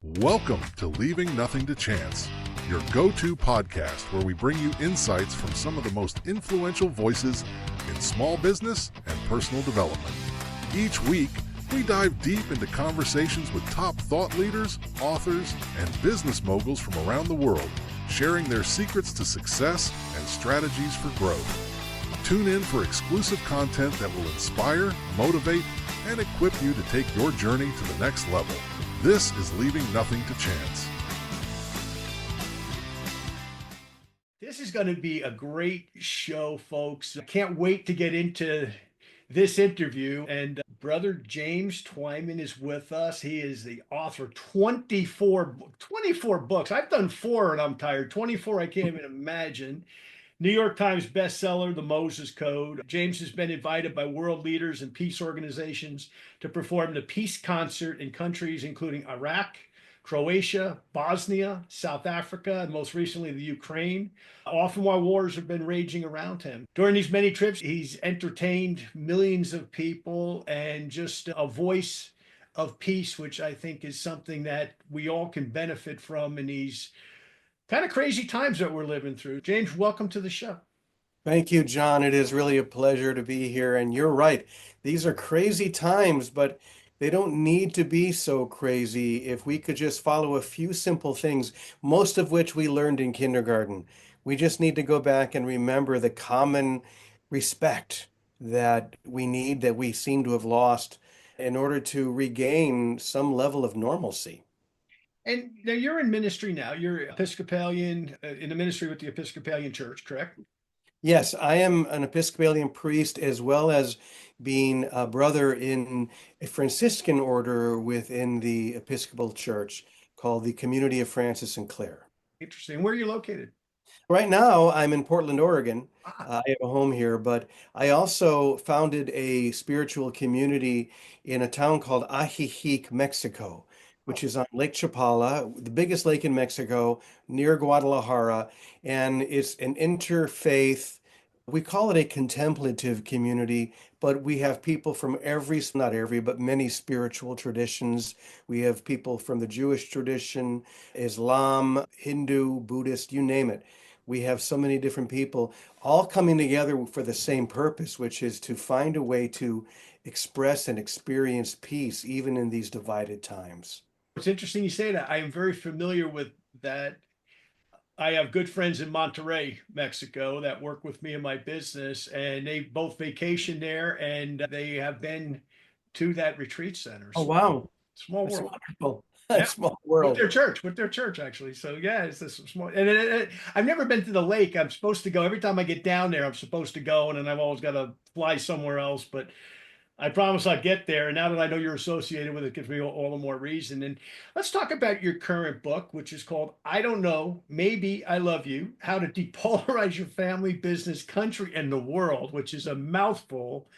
Welcome to Leaving Nothing to Chance, your go-to podcast where we bring you insights from some of the most influential voices in small business and personal development. Each week, we dive deep into conversations with top thought leaders, authors, and business moguls from around the world, sharing their secrets to success and strategies for growth. Tune in for exclusive content that will inspire, motivate, and equip you to take your journey to the next level. This is Leaving Nothing to Chance. This is going to be a great show, folks. I can't wait to get into this interview. And brother James Twyman is with us. He is the author of 24 books. I've done 4 and I'm tired. 24, I can't even imagine. New York Times bestseller, The Moses Code. James has been invited by world leaders and peace organizations to perform the peace concert in countries including Iraq, Croatia, Bosnia, South Africa, and most recently the Ukraine, often while wars have been raging around him. During these many trips, he's entertained millions of people and just a voice of peace, which I think is something that we all can benefit from in these kind of crazy times that we're living through. James, welcome to the show. Thank you, John. It is really a pleasure to be here. And you're right. These are crazy times, but they don't need to be so crazy if we could just follow a few simple things, most of which we learned in kindergarten. We just need to go back and remember the common respect that we need, that we seem to have lost in order to regain some level of normalcy. And now you're in ministry now. You're Episcopalian in the ministry with the Episcopalian Church, correct? Yes, I am an Episcopalian priest as well as being a brother in a Franciscan order within the Episcopal Church called the Community of Francis and Clare. Interesting. Where are you located? Right now, I'm in Portland, Oregon. Ah, I have a home here, but I also founded a spiritual community in a town called Ajijic, Mexico, oh, which is on Lake Chapala, the biggest lake in Mexico, near Guadalajara. And it's an interfaith, we call it a contemplative community, but we have people from not every, but many spiritual traditions. We have people from the Jewish tradition, Islam, Hindu, Buddhist, you name it. We have so many different people all coming together for the same purpose, which is to find a way to express and experience peace even in these divided times. it's interesting you say that. I am very familiar with that. I have good friends in Monterrey, Mexico, that work with me in my business, and they both vacation there and they have been to that retreat center. Oh, wow. Small That's world. wonderful. Yeah. Small With world. their church actually. So yeah, it's this small. And I've never been to the lake. I'm supposed to go every time I get down there. I'm supposed to go, and then I've always got to fly somewhere else. But I promise I'll get there. And now that I know you're associated with it, gives me all the more reason. And let's talk about your current book, which is called "I Don't Know, Maybe I Love You: How to Depolarize Your Family, Business, Country, and the World," which is a mouthful.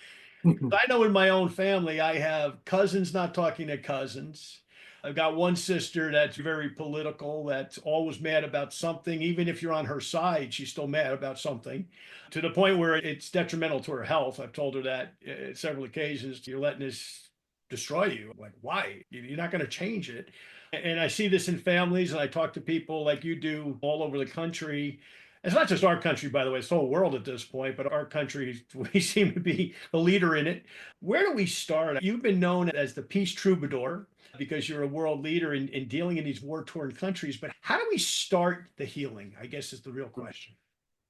I know in my own family, I have cousins not talking to cousins. I've got one sister that's very political, that's always mad about something. Even if you're on her side, she's still mad about something to the point where it's detrimental to her health. I've told her that several occasions. You're letting this destroy you. Like, why? You're not going to change it. And I see this in families, and I talk to people like you do all over the country. It's not just our country, by the way, it's the whole world at this point, but our country, we seem to be the leader in it. Where do we start? You've been known as the Peace Troubadour because you're a world leader in dealing in these war-torn countries, but how do we start the healing? I guess is the real question.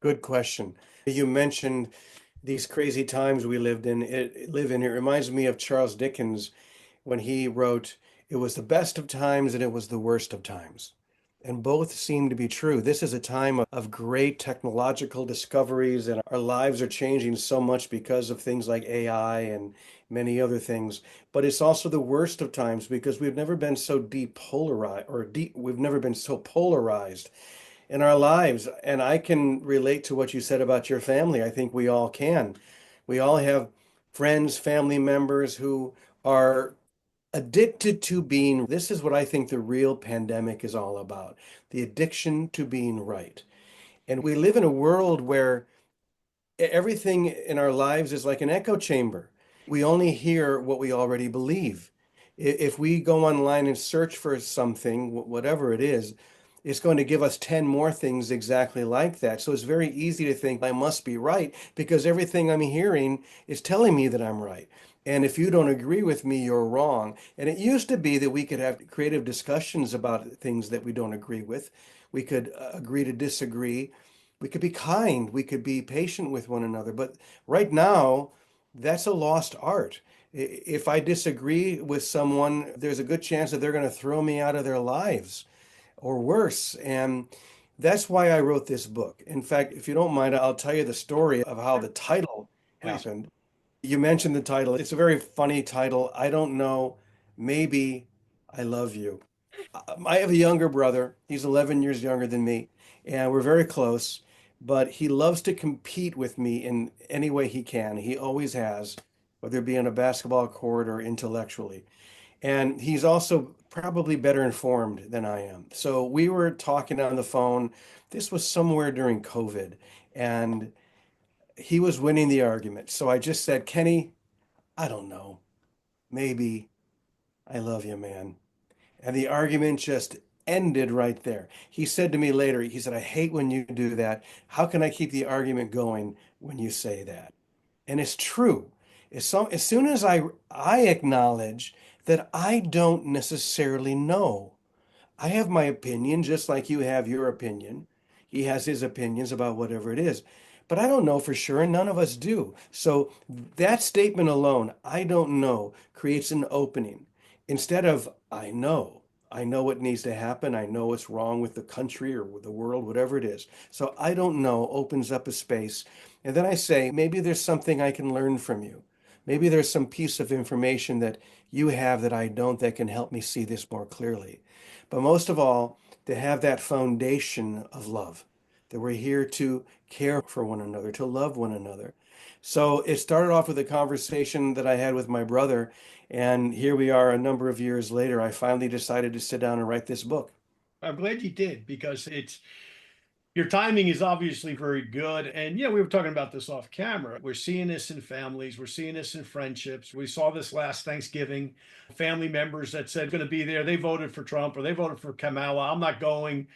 Good question. You mentioned these crazy times we live in. It reminds me of Charles Dickens when he wrote, "It was the best of times and it was the worst of times." And both seem to be true. This is a time of great technological discoveries, and our lives are changing so much because of things like AI and many other things. But it's also the worst of times because we've never been so depolarized, we've never been so polarized in our lives. And I can relate to what you said about your family. I think we all can. We all have friends, family members who are addicted to being. This is what I think the real pandemic is all about, the addiction to being right. And we live in a world where everything in our lives is like an echo chamber. We only hear what we already believe. If we go online and search for something, whatever it is, it's going to give us 10 more things exactly like that. So it's very easy to think I must be right because everything I'm hearing is telling me that I'm right. And if you don't agree with me, you're wrong. And it used to be that we could have creative discussions about things that we don't agree with. We could agree to disagree. We could be kind. We could be patient with one another. But right now, that's a lost art. If I disagree with someone, there's a good chance that they're going to throw me out of their lives or worse. And that's why I wrote this book. In fact, if you don't mind, I'll tell you the story of how the title Please. happened. You mentioned the title. It's a very funny title. I don't know. Maybe I love you. I have a younger brother. He's 11 years younger than me, and we're very close, but he loves to compete with me in any way he can. He always has, whether it be on a basketball court or intellectually. And he's also probably better informed than I am. So we were talking on the phone. This was somewhere during COVID, and he was winning the argument. So I just said, Kenny, I don't know. Maybe I love you, man. And the argument just ended right there. He said to me later, he said, I hate when you do that. How can I keep the argument going when you say that? And it's true. As soon as I acknowledge that I don't necessarily know. I have my opinion, just like you have your opinion. He has his opinions about whatever it is. But I don't know for sure, and none of us do. So that statement alone, I don't know, creates an opening. Instead of, I know what needs to happen. I know what's wrong with the country or with the world, whatever it is. So I don't know opens up a space. And then I say, maybe there's something I can learn from you. Maybe there's some piece of information that you have that I don't that can help me see this more clearly. But most of all, to have that foundation of love, that we're here to care for one another, to love one another. So it started off with a conversation that I had with my brother, and here we are a number of years later. I finally decided to sit down and write this book. I'm glad you did because it's your timing is obviously very good. And yeah, we were talking about this off camera. We're seeing this in families, we're seeing this in friendships. We saw this last Thanksgiving. Family members that said going to be there, they voted for Trump or they voted for Kamala. I'm not going.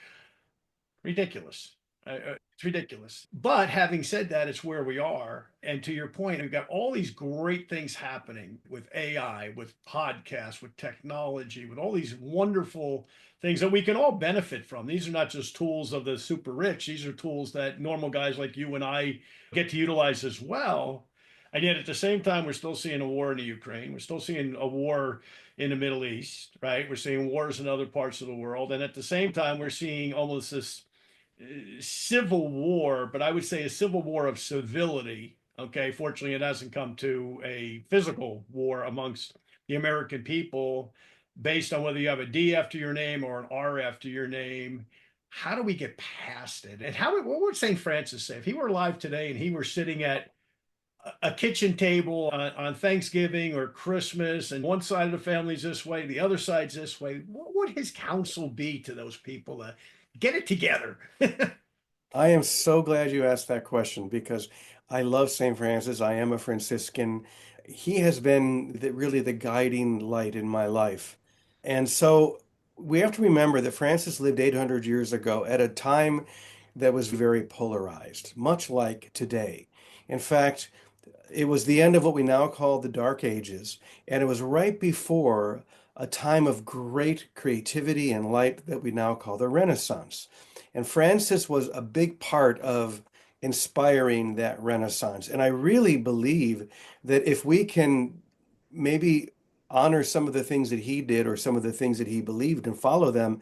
Ridiculous. It's ridiculous. But having said that, it's where we are. And to your point, we've got all these great things happening with AI, with podcasts, with technology, with all these wonderful things that we can all benefit from. These are not just tools of the super rich, these are tools that normal guys like you and I get to utilize as well. And yet at the same time, we're still seeing a war in the Ukraine. We're still seeing a war in the Middle East, right? We're seeing wars in other parts of the world. And at the same time, we're seeing almost this civil war, but I would say a civil war of civility. Okay, fortunately, it hasn't come to a physical war amongst the American people based on whether you have a D after your name or an R after your name. How do we get past it? And what would St. Francis say if he were alive today and he were sitting at a kitchen table on Thanksgiving or Christmas, and one side of the family's this way, the other side's this way? What would his counsel be to those people to get it together? I am so glad you asked that question because I love St. Francis. I am a Franciscan. He has been really the guiding light in my life. And so we have to remember that Francis lived 800 years ago at a time that was very polarized, much like today. In fact, it was the end of what we now call the Dark Ages, and it was right before a time of great creativity and light that we now call the Renaissance. And Francis was a big part of inspiring that Renaissance. And I really believe that if we can maybe honor some of the things that he did or some of the things that he believed and follow them,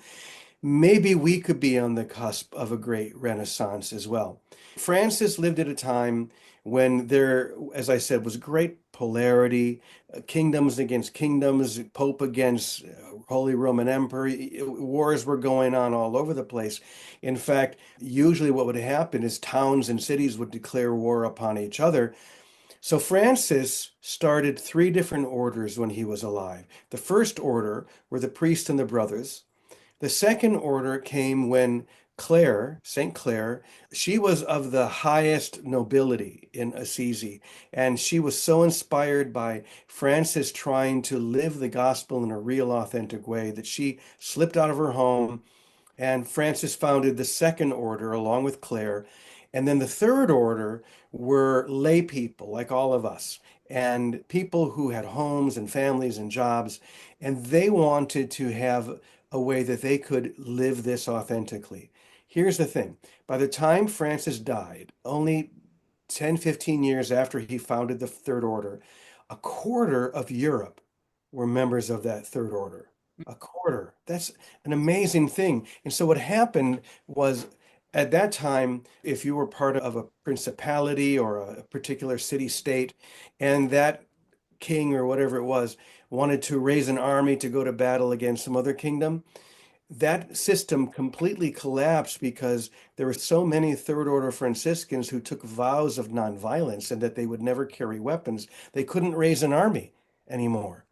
maybe we could be on the cusp of a great renaissance as well. Francis lived at a time when there, as I said, was great polarity, kingdoms against kingdoms, Pope against Holy Roman Emperor. Wars were going on all over the place. In fact, usually what would happen is towns and cities would declare war upon each other. So Francis started three different orders when he was alive. The first order were the priests and the brothers. The second order came when Clare, St. Clare, she was of the highest nobility in Assisi, and she was so inspired by Francis trying to live the gospel in a real, authentic way that she slipped out of her home, and Francis founded the Second Order along with Clare. And then the Third Order were lay people like all of us, and people who had homes and families and jobs, and they wanted to have a way that they could live this authentically. Here's the thing. By the time Francis died, only 10, 15 years after he founded the Third Order, a quarter of Europe were members of that Third Order. A quarter. That's an amazing thing. And so what happened was at that time, if you were part of a principality or a particular city state, and that king or whatever it was wanted to raise an army to go to battle against some other kingdom, that system completely collapsed because there were so many third order Franciscans who took vows of nonviolence and that they would never carry weapons. They couldn't raise an army anymore.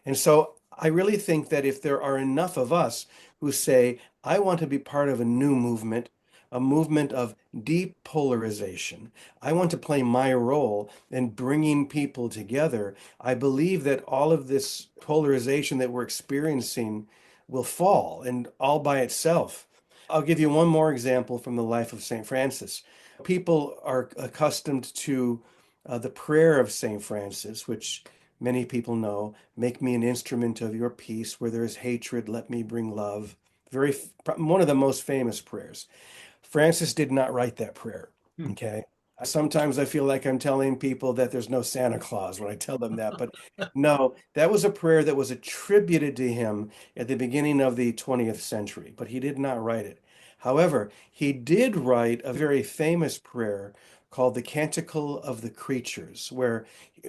And so I really think that if there are enough of us who say, I want to be part of a movement of depolarization, I want to play my role in bringing people together, I believe that all of this polarization that we're experiencing will fall and all by itself. I'll give you one more example from the life of St. Francis. People are accustomed to the prayer of St. Francis, which many people know, make me an instrument of your peace. Where there is hatred, let me bring love. Very, one of the most famous prayers. Francis did not write that prayer. Hmm. Okay. Sometimes I feel like I'm telling people that there's no Santa Claus when I tell them that, but no, that was a prayer that was attributed to him at the beginning of the 20th century, but he did not write it. However, he did write a very famous prayer called the Canticle of the Creatures, where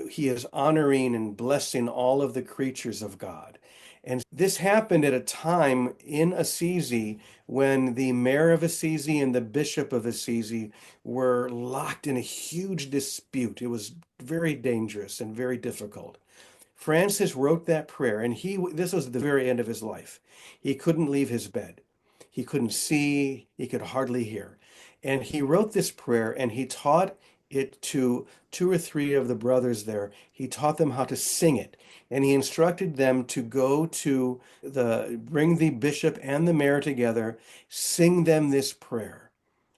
he is honoring and blessing all of the creatures of God. And this happened at a time in Assisi when the mayor of Assisi and the bishop of Assisi were locked in a huge dispute. It was very dangerous and very difficult. Francis wrote that prayer, and this was the very end of his life. He couldn't leave his bed. He couldn't see, he could hardly hear. And he wrote this prayer and he taught it to two or three of the brothers there. He taught them how to sing it. And he instructed them to go to bring the bishop and the mayor together, sing them this prayer,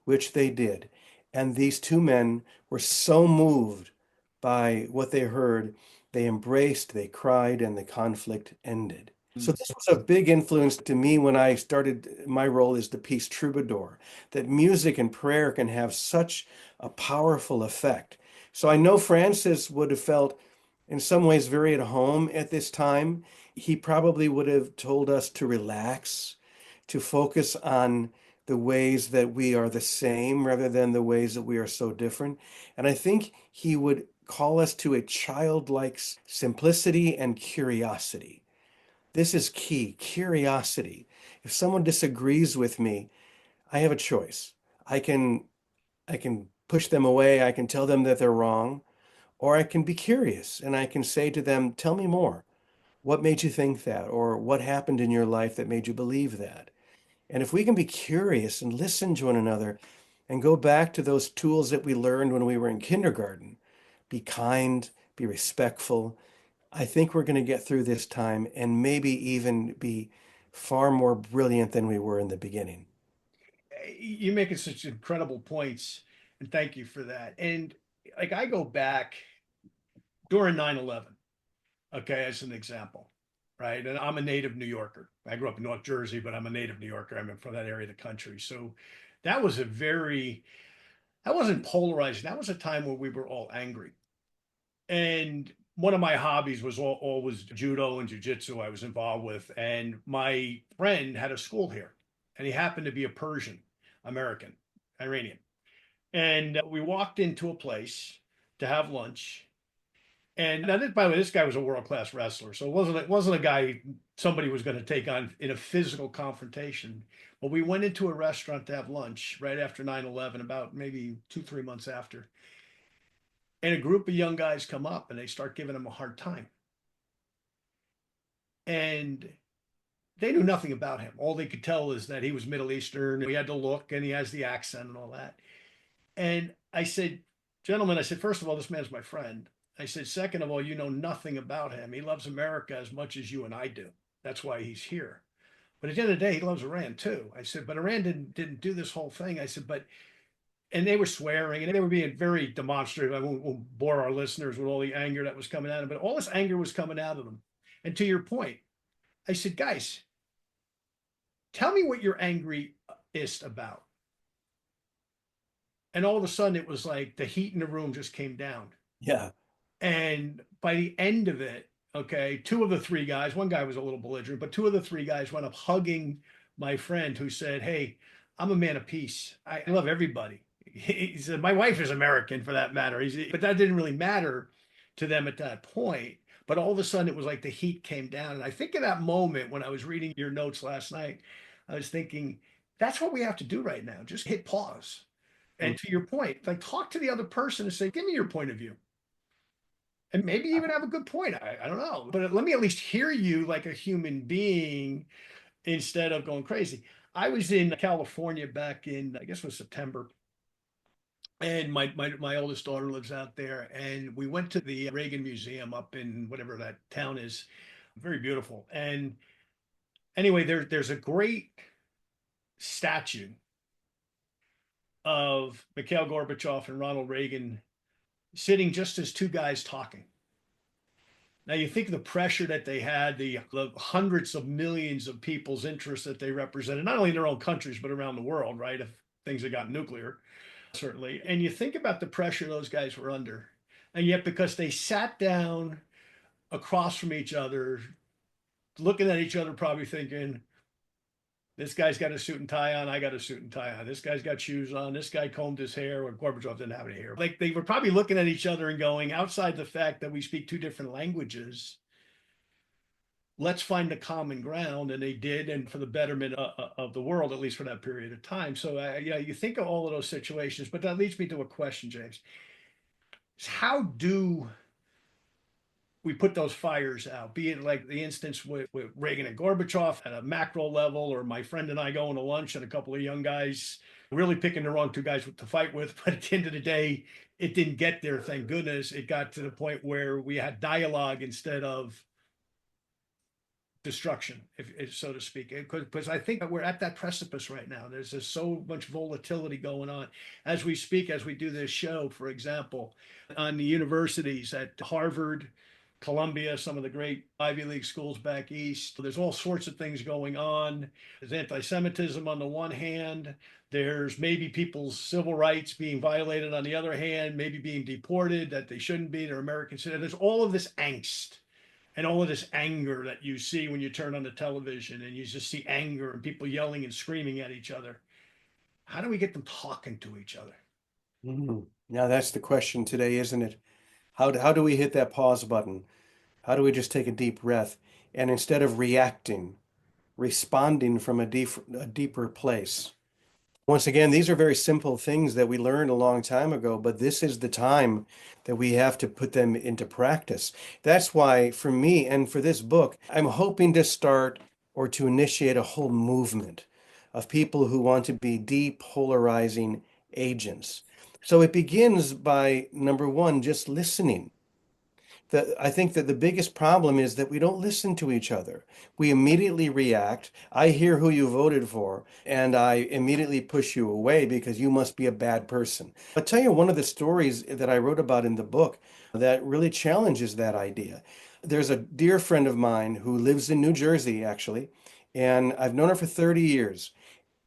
which they did. And these two men were so moved by what they heard, they embraced, they cried, and the conflict ended. So this was a big influence to me when I started my role as the Peace Troubadour, that music and prayer can have such a powerful effect. So I know Francis would have felt in some ways very at home at this time. He probably would have told us to relax, to focus on the ways that we are the same rather than the ways that we are so different. And I think he would call us to a childlike simplicity and curiosity. This is key, curiosity. If someone disagrees with me, I have a choice. I can I can push them away, I can tell them that they're wrong, or I can be curious and I can say to them, "Tell me more. What made you think that? Or what happened in your life that made you believe that?" And if we can be curious and listen to one another and go back to those tools that we learned when we were in kindergarten, be kind, be respectful, I think we're going to get through this time and maybe even be far more brilliant than we were in the beginning. You're making such incredible points, and thank you for that. And like I go back during 9/11, okay, as an example, right? And I'm a native New Yorker. I grew up in North Jersey, but I'm a native New Yorker. I'm from that area of the country. So that was that wasn't polarized. That was a time where we were all angry. And one of my hobbies was always judo and jujitsu I was involved with. And my friend had a school here, and he happened to be a Persian American, Iranian. And we walked into a place to have lunch. And now, by the way, this guy was a world class wrestler, so it wasn't a guy somebody was going to take on in a physical confrontation. But we went into a restaurant to have lunch right after 9/11, about maybe 2 3 months after, and a group of young guys come up and they start giving him a hard time. And They knew nothing about him. All they could tell is that he was Middle Eastern. He had the look and he has the accent and all that. And I said, gentlemen, I said, first of all, this man's my friend. I said, second of all, you know nothing about him. He loves America as much as you and I do. That's why he's here. But at the end of the day, he loves Iran too. I said, but Iran didn't do this whole thing. I said, but and they were swearing and they were being very demonstrative. I won't bore our listeners with all the anger that was coming out of them, but all this anger was coming out of them. And to your point, I said, guys, tell me what you're angriest about. And all of a sudden, it was like the heat in the room just came down. Yeah. And by the end of it, okay, two of the three guys, one guy was a little belligerent, but two of the three guys went up hugging my friend who said, hey, I'm a man of peace. I love everybody. He said, my wife is American for that matter. But that didn't really matter to them at that point. But all of a sudden, it was like the heat came down. And I think of that moment when I was reading your notes last night, I was thinking, that's what we have to do right now. Just hit pause. Mm. And to your point, like talk to the other person and say, give me your point of view. And maybe even have a good point. I don't know. But let me at least hear you like a human being instead of going crazy. I was in California back in, I guess it was September. And my oldest daughter lives out there. And we went to the Reagan Museum up in whatever that town is. Very beautiful. And anyway, there's a great statue of Mikhail Gorbachev and Ronald Reagan sitting just as two guys talking. Now you think of the pressure that they had, the hundreds of millions of people's interests that they represented, not only in their own countries, but around the world, right? If things had gotten nuclear, certainly. And you think about the pressure those guys were under. And yet, because they sat down across from each other, looking at each other, probably thinking, this guy's got a suit and tie on. I got a suit and tie on. This guy's got shoes on. This guy combed his hair. Or Gorbachev didn't have any hair. Like they were probably looking at each other and going, outside the fact that we speak two different languages, let's find a common ground. And they did, and for the betterment of the world, at least for that period of time. So yeah, you think of all of those situations, but that leads me to a question, James. How do we put those fires out, be it like the instance with Reagan and Gorbachev at a macro level, or my friend and I going to lunch and a couple of young guys really picking the wrong two guys to fight with. But at the end of the day, it didn't get there. Thank goodness. It got to the point where we had dialogue instead of destruction, if so to speak. Because I think that we're at that precipice right now. There's just so much volatility going on as we speak, as we do this show, for example, on the universities at Harvard, Columbia, some of the great Ivy League schools back east. There's all sorts of things going on. There's anti-Semitism on the one hand. There's maybe people's civil rights being violated on the other hand, maybe being deported that they shouldn't be. They're American citizens. There's all of this angst and all of this anger that you see when you turn on the television and you just see anger and people yelling and screaming at each other. How do we get them talking to each other? Now that's the question today, isn't it? How do we hit that pause button? How do we just take a deep breath and instead of reacting, responding from a deeper place? Once again, these are very simple things that we learned a long time ago, but this is the time that we have to put them into practice. That's why, for me and for this book, I'm hoping to start or to initiate a whole movement of people who want to be depolarizing agents. So it begins by, number one, just listening. I think that the biggest problem is that we don't listen to each other. We immediately react. I hear who you voted for, and I immediately push you away because you must be a bad person. I'll tell you one of the stories that I wrote about in the book that really challenges that idea. There's a dear friend of mine who lives in New Jersey, actually, and I've known her for 30 years.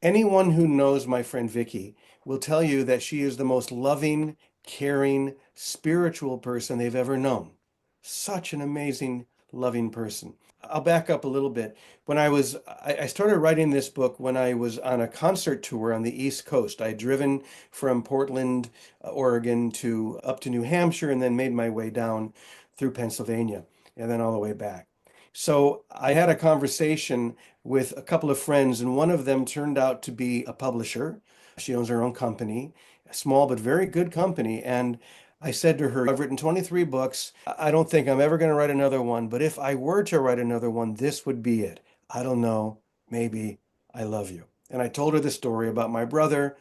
Anyone who knows my friend Vicky will tell you that she is the most loving, caring, spiritual person they've ever known. Such an amazing, loving person. I'll back up a little bit. I started writing this book when I was on a concert tour on the East Coast. I had driven from Portland, Oregon to up to New Hampshire and then made my way down through Pennsylvania and then all the way back. So I had a conversation with a couple of friends, and one of them turned out to be a publisher. She owns her own company, a small but very good company. And I said to her, I've written 23 books. I don't think I'm ever going to write another one, but if I were to write another one, this would be it. I don't know, maybe I love you. And I told her the story about my brother,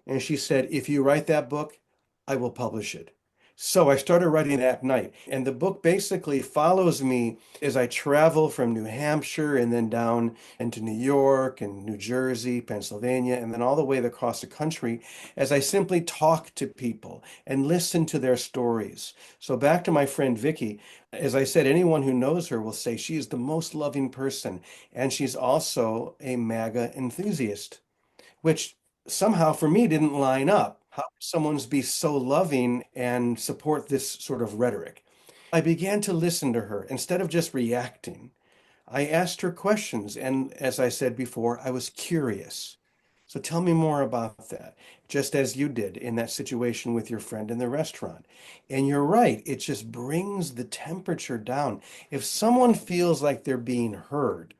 and she said, if you write that book, I will publish it. So I started writing that night. And the book basically follows me as I travel from New Hampshire and then down into New York and New Jersey, Pennsylvania, and then all the way across the country as I simply talk to people and listen to their stories. So back to my friend Vicky, as I said, anyone who knows her will say she is the most loving person. And she's also a MAGA enthusiast, which somehow for me didn't line up. How could someone be so loving and support this sort of rhetoric? I began to listen to her instead of just reacting. I asked her questions, and as I said before, I was curious. So tell me more about that, just as you did in that situation with your friend in the restaurant. And you're right, it just brings the temperature down. If someone feels like they're being heard,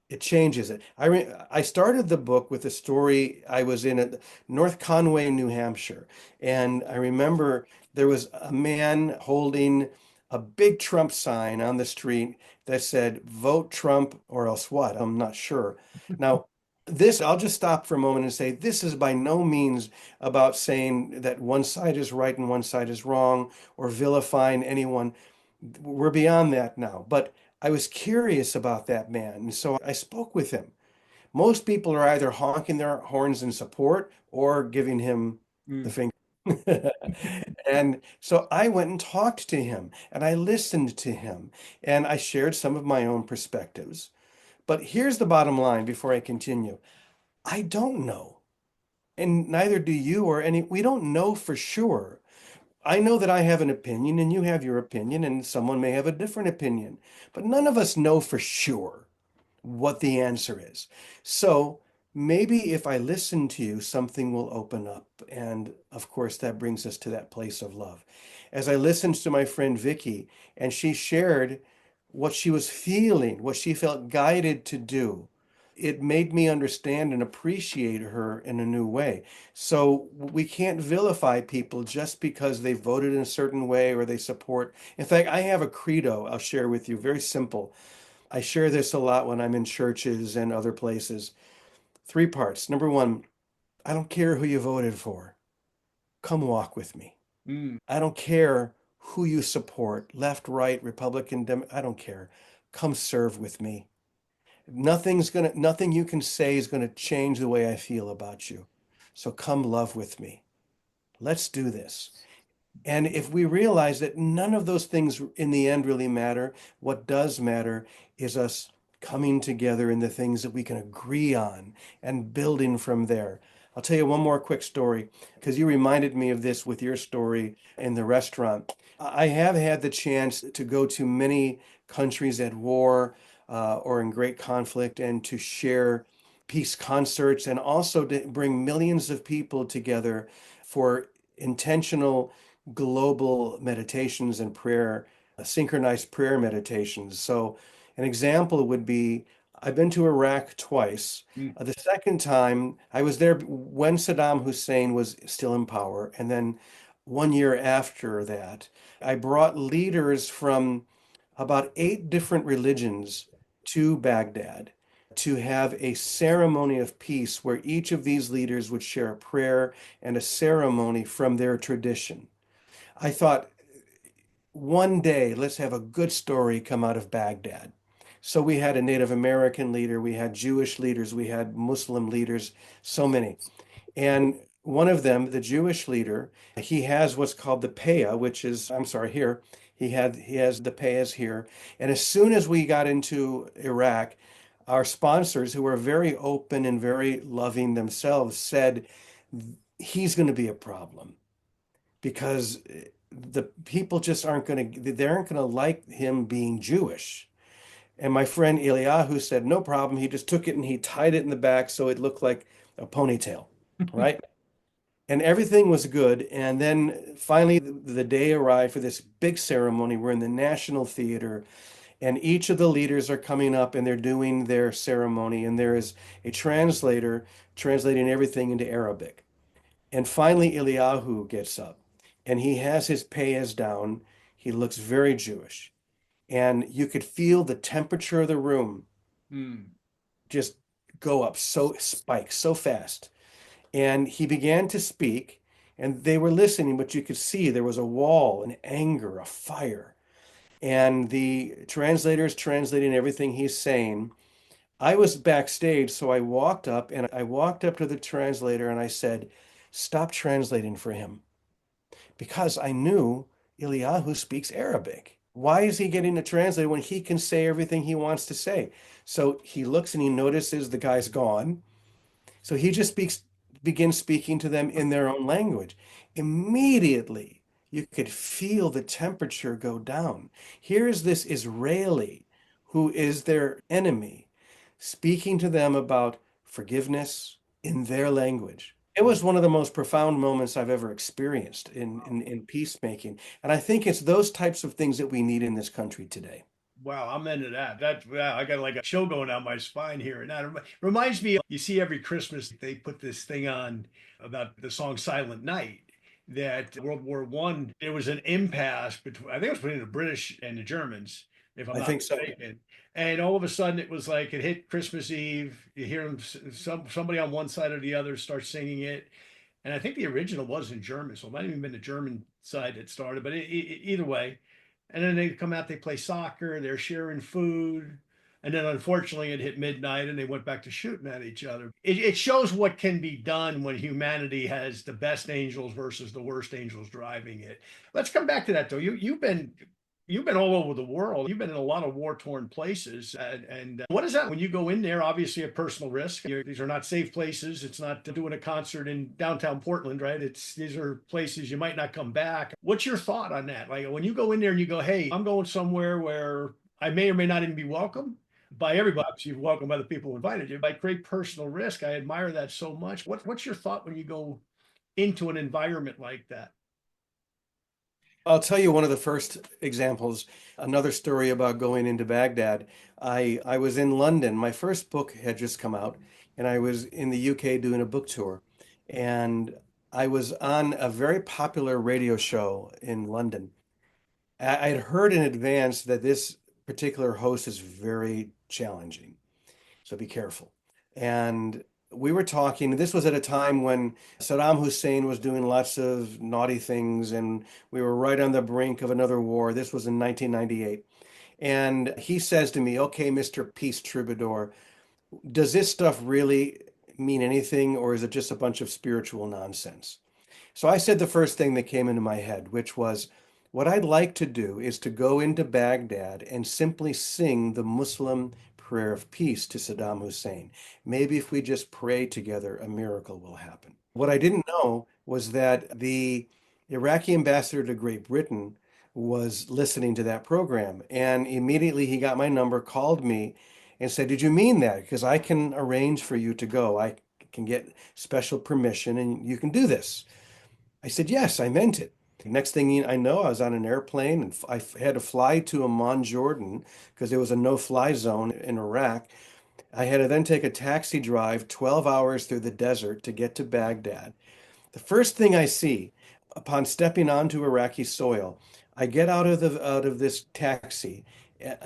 it changes it. I started the book with a story. I was in North Conway, New Hampshire, and I remember there was a man holding a big Trump sign on the street that said, "Vote Trump or else what?" I'm not sure. Now, I'll just stop for a moment and say this is by no means about saying that one side is right and one side is wrong or vilifying anyone. We're beyond that now. But I was curious about that man, and so I spoke with him. Most people are either honking their horns in support or giving him the Mm. finger. And so I went and talked to him and I listened to him and I shared some of my own perspectives. But here's the bottom line before I continue. I don't know. And neither do you or any, we don't know for sure. I know that I have an opinion and you have your opinion, and someone may have a different opinion, but none of us know for sure what the answer is. So maybe if I listen to you, something will open up. And of course, that brings us to that place of love. As I listened to my friend Vicky, and she shared what she was feeling, what she felt guided to do, it made me understand and appreciate her in a new way. So we can't vilify people just because they voted in a certain way or they support. In fact, I have a credo I'll share with you, very simple. I share this a lot when I'm in churches and other places. Three parts. Number one, I don't care who you voted for. Come walk with me. Mm. I don't care who you support, left, right, Republican, I don't care. Come serve with me. Nothing you can say is gonna change the way I feel about you. So come love with me. Let's do this. And if we realize that none of those things in the end really matter, what does matter is us coming together in the things that we can agree on and building from there. I'll tell you one more quick story because you reminded me of this with your story in the restaurant. I have had the chance to go to many countries at war or in great conflict and to share peace concerts and also to bring millions of people together for intentional global meditations and prayer, synchronized prayer meditations. So, an example would be I've been to Iraq twice. Mm. The second time I was there when Saddam Hussein was still in power. And then 1 year after that, I brought leaders from about 8 different religions to Baghdad to have a ceremony of peace where each of these leaders would share a prayer and a ceremony from their tradition. I thought, one day, let's have a good story come out of Baghdad. So we had a Native American leader, we had Jewish leaders, we had Muslim leaders, so many. And one of them, the Jewish leader, he has what's called the paya, which is, I'm sorry, here. He has the payas here. And as soon as we got into Iraq, our sponsors, who were very open and very loving themselves, said he's going to be a problem because the people just aren't going to they aren't going to like him being Jewish. And my friend Eliyahu said, no problem. He just took it and he tied it in the back so it looked like a ponytail, right? And everything was good. And then finally, the day arrived for this big ceremony. We're in the National Theater, and each of the leaders are coming up and they're doing their ceremony. And there is a translator translating everything into Arabic. And finally, Eliyahu gets up and he has his payas down. He looks very Jewish. And you could feel the temperature of the room. Hmm. just go up, so spike so fast. And he began to speak, and they were listening, but you could see there was a wall, an anger, a fire. And the translator's translating everything he's saying. I was backstage, so I walked up to the translator and I said, "Stop translating for him." Because I knew Eliyahu speaks Arabic. Why is he getting a translator when he can say everything he wants to say? So he looks and he notices the guy's gone. So he just begins speaking to them in their own language. Immediately, you could feel the temperature go down. Here is this Israeli who is their enemy speaking to them about forgiveness in their language. It was one of the most profound moments I've ever experienced in peacemaking. And I think it's those types of things that we need in this country today. Wow, I'm into that. Wow, I got like a chill going down my spine here. And that reminds me, you see, every Christmas they put this thing on about the song Silent Night. That World War One, there was an impasse between, I think it was between the British and the Germans, if I'm I not think so. mistaken. And all of a sudden, it was like it hit Christmas Eve. You hear them, somebody on one side or the other starts singing it, and I think the original was in German, so it might have even been the German side that started. But either way, and then they come out, they play soccer, they're sharing food, and then unfortunately it hit midnight, and they went back to shooting at each other. It shows what can be done when humanity has the best angels versus the worst angels driving it. Let's come back to that though. You've been all over the world. You've been in a lot of war-torn places. And what is that when you go in there? Obviously, a personal risk. These are not safe places. It's not doing a concert in downtown Portland, right? These are places you might not come back. What's your thought on that? Like when you go in there and you go, "Hey, I'm going somewhere where I may or may not even be welcome by everybody. You're welcome by the people who invited you. By great personal risk, I admire that so much. What's your thought when you go into an environment like that?" I'll tell you one of the first examples, another story about going into Baghdad. I was in London. My first book had just come out, and I was in the UK doing a book tour. And I was on a very popular radio show in London. I had heard in advance that this particular host is very challenging. So be careful. And we were talking, this was at a time when Saddam Hussein was doing lots of naughty things, and we were right on the brink of another war. This was in 1998. And he says to me, "Okay, Mr. Peace Troubadour, does this stuff really mean anything, or is it just a bunch of spiritual nonsense?" So I said the first thing that came into my head, which was, what I'd like to do is to go into Baghdad and simply sing the Muslim prayer of peace to Saddam Hussein. Maybe if we just pray together, a miracle will happen. What I didn't know was that the Iraqi ambassador to Great Britain was listening to that program. And immediately he got my number, called me, and said, "Did you mean that? Because I can arrange for you to go. I can get special permission and you can do this." I said, "Yes, I meant it." Next thing I know, I was on an airplane and I had to fly to Amman, Jordan, because there was a no-fly zone in Iraq. I had to then take a taxi drive 12 hours through the desert to get to Baghdad. The first thing I see upon stepping onto Iraqi soil, I get out of this taxi.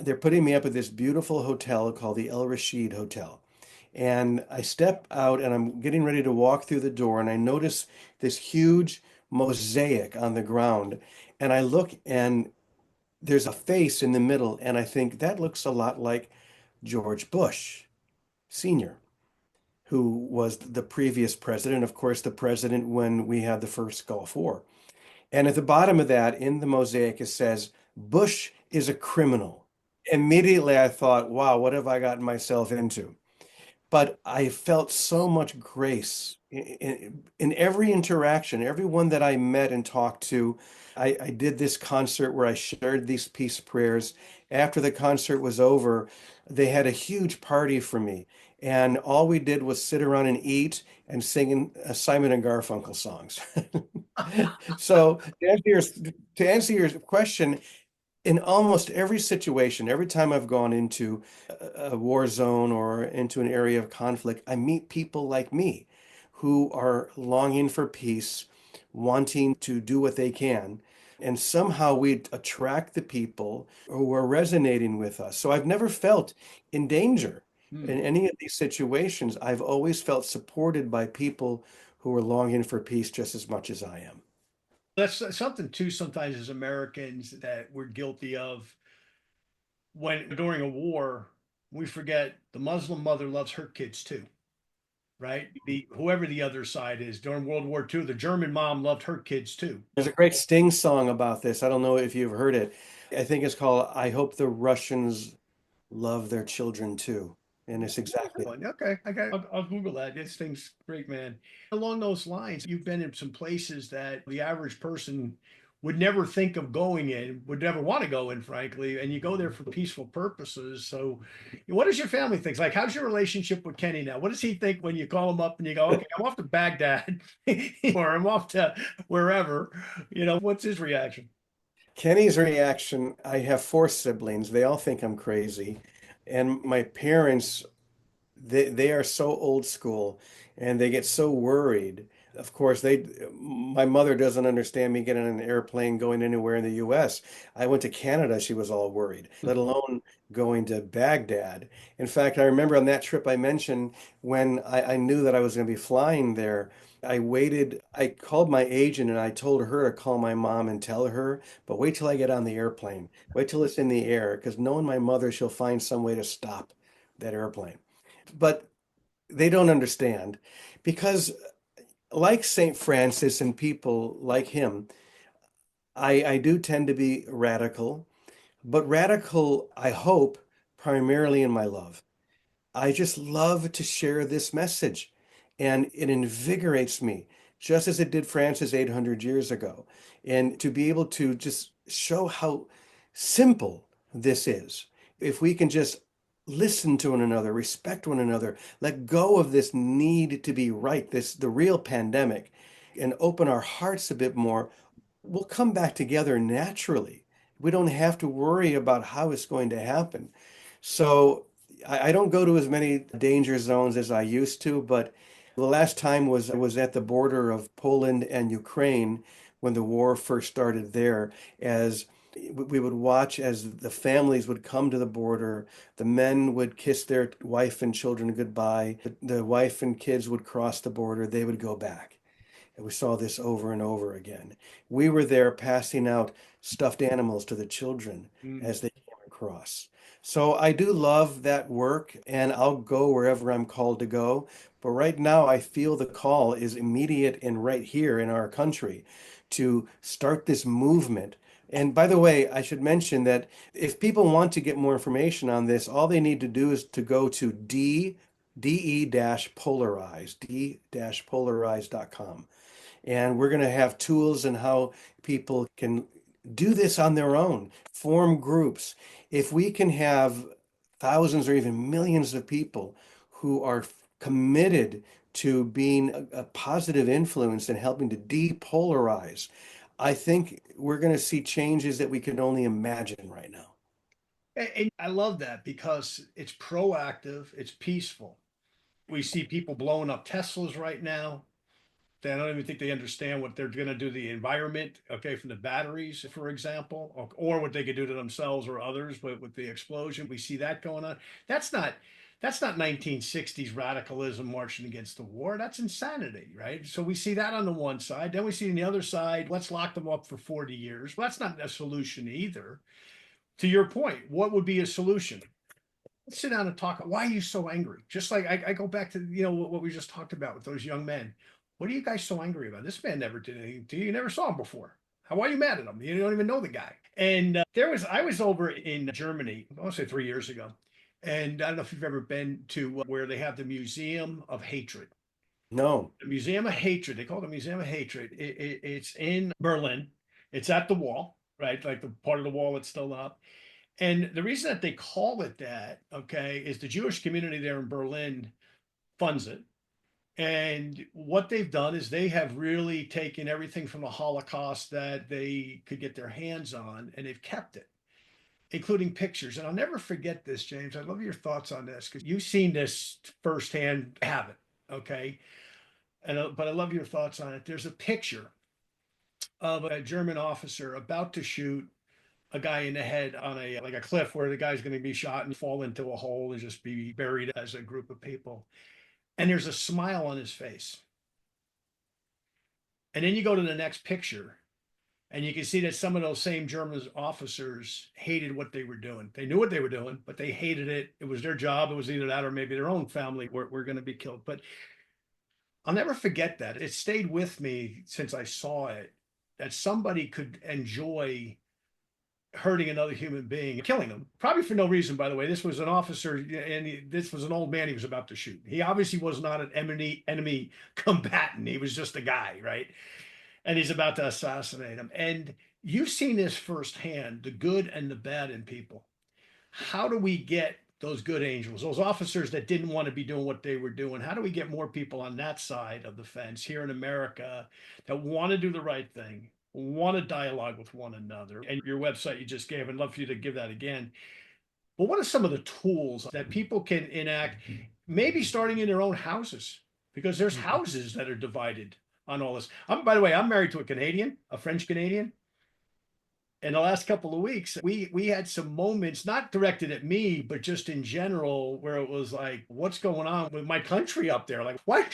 They're putting me up at this beautiful hotel called the El Rashid Hotel. And I step out and I'm getting ready to walk through the door and I notice this huge mosaic on the ground. And I look and there's a face in the middle and I think that looks a lot like George Bush Sr., who was the previous president, of course, the president when we had the first Gulf War. And at the bottom of that, in the mosaic, it says, "Bush is a criminal." Immediately I thought, wow, what have I gotten myself into? But I felt so much grace in every interaction, everyone that I met and talked to. I did this concert where I shared these peace prayers. After the concert was over, they had a huge party for me. And all we did was sit around and eat and sing Simon and Garfunkel songs. So to answer your question, in almost every situation, every time I've gone into a war zone or into an area of conflict, I meet people like me who are longing for peace, wanting to do what they can. And somehow we attract the people who are resonating with us. So I've never felt in danger. In Hmm. any of these situations, I've always felt supported by people who are longing for peace just as much as I am. That's something too, sometimes as Americans that we're guilty of. When during a war, we forget the Muslim mother loves her kids too, right? The whoever the other side is during World War II, the German mom loved her kids too. There's a great Sting song about this. I don't know if you've heard it. I think it's called I Hope the Russians Love Their Children Too. And it's exactly that. Okay, I'll Google that. This thing's great, man. Along those lines, you've been in some places that the average person would never think of going in, would never want to go in, frankly, and you go there for peaceful purposes. So, what does your family think? Like, how's your relationship with Kenny now? What does he think when you call him up and you go, "Okay, I'm off to Baghdad," or "I'm off to wherever"? What's his reaction? Kenny's reaction, I have four siblings. They all think I'm crazy. And my parents, they are so old school and they get so worried. Of course, my mother doesn't understand me getting on an airplane going anywhere in the US. I went to Canada, she was all worried, let alone going to Baghdad. In fact, I remember on that trip I mentioned when I knew that I was going to be flying there, I waited, I called my agent and I told her to call my mom and tell her, but wait till I get on the airplane. Wait till it's in the air, because knowing my mother, she'll find some way to stop that airplane. But they don't understand because, like St. Francis and people like him, I do tend to be radical, but radical, I hope, primarily in my love. I just love to share this message, and it invigorates me, just as it did Francis 800 years ago. And to be able to just show how simple this is, if we can just listen to one another, respect one another, let go of this need to be right, the real pandemic, and open our hearts a bit more, we'll come back together naturally. We don't have to worry about how it's going to happen. So I don't go to as many danger zones as I used to, but the last time was I was at the border of Poland and Ukraine when the war first started there, as we would watch as the families would come to the border, the men would kiss their wife and children goodbye, the wife and kids would cross the border, they would go back. And we saw this over and over again. We were there passing out stuffed animals to the children Mm. as they came across. So I do love that work and I'll go wherever I'm called to go. But right now, I feel the call is immediate and right here in our country to start this movement. And by the way, I should mention that if people want to get more information on this, all they need to do is to go to de-polarized, d-polarized.com. And we're going to have tools and how people can do this on their own, form groups. If we can have thousands or even millions of people who are committed to being a positive influence and helping to depolarize, I think we're going to see changes that we can only imagine right now. And I love that because it's proactive, it's peaceful. We see people blowing up Teslas right now. I don't even think they understand what they're going to do to the environment. Okay, from the batteries, for example, or what they could do to themselves or others. But with the explosion, we see that going on. That's not that's not 1960s radicalism marching against the war. That's insanity, right? So we see that on the one side. Then we see on the other side, let's lock them up for 40 years. Well, that's not a solution either. To your point, what would be a solution? Let's sit down and talk. Why are you so angry? Just like I go back to what we just talked about with those young men. What are you guys so angry about? This man never did anything to you. You never saw him before. How are you mad at him? You don't even know the guy. And I was over in Germany, I want to say 3 years ago, and I don't know if you've ever been to where they have the Museum of Hatred. No, The Museum of Hatred. They call it the Museum of Hatred. It's in Berlin. It's at the wall, right? Like the part of the wall that's still up. And the reason that they call it that, okay, is the Jewish community there in Berlin funds it. And what they've done is they have really taken everything from the Holocaust that they could get their hands on and they've kept it, including pictures. And I'll never forget this, James. I love your thoughts on this because you've seen this firsthand, have it, okay? But I love your thoughts on it. There's a picture of a German officer about to shoot a guy in the head on a like a cliff where the guy's going to be shot and fall into a hole and just be buried as a group of people. And there's a smile on his face. And then you go to the next picture and you can see that some of those same German officers hated what they were doing. They knew what they were doing, but they hated it. It was their job. It was either that or maybe their own family were going to be killed. But I'll never forget that. It stayed with me since I saw it, that somebody could enjoy hurting another human being, killing them, probably for no reason, by the way. This was an officer, and this was an old man he was about to shoot. He obviously was not an enemy combatant. He was just a guy, right? And he's about to assassinate him. And you've seen this firsthand, the good and the bad in people. How do we get those good angels, those officers that didn't want to be doing what they were doing? How do we get more people on that side of the fence here in America that want to do the right thing, want to dialogue with one another? And your website you just gave, I'd love for you to give that again. But what are some of the tools that people can enact, maybe starting in their own houses? Because there's houses that are divided on all this. By the way, I'm married to a Canadian, a French Canadian. In the last couple of weeks, we had some moments, not directed at me, but just in general, where it was like, what's going on with my country up there? Like, why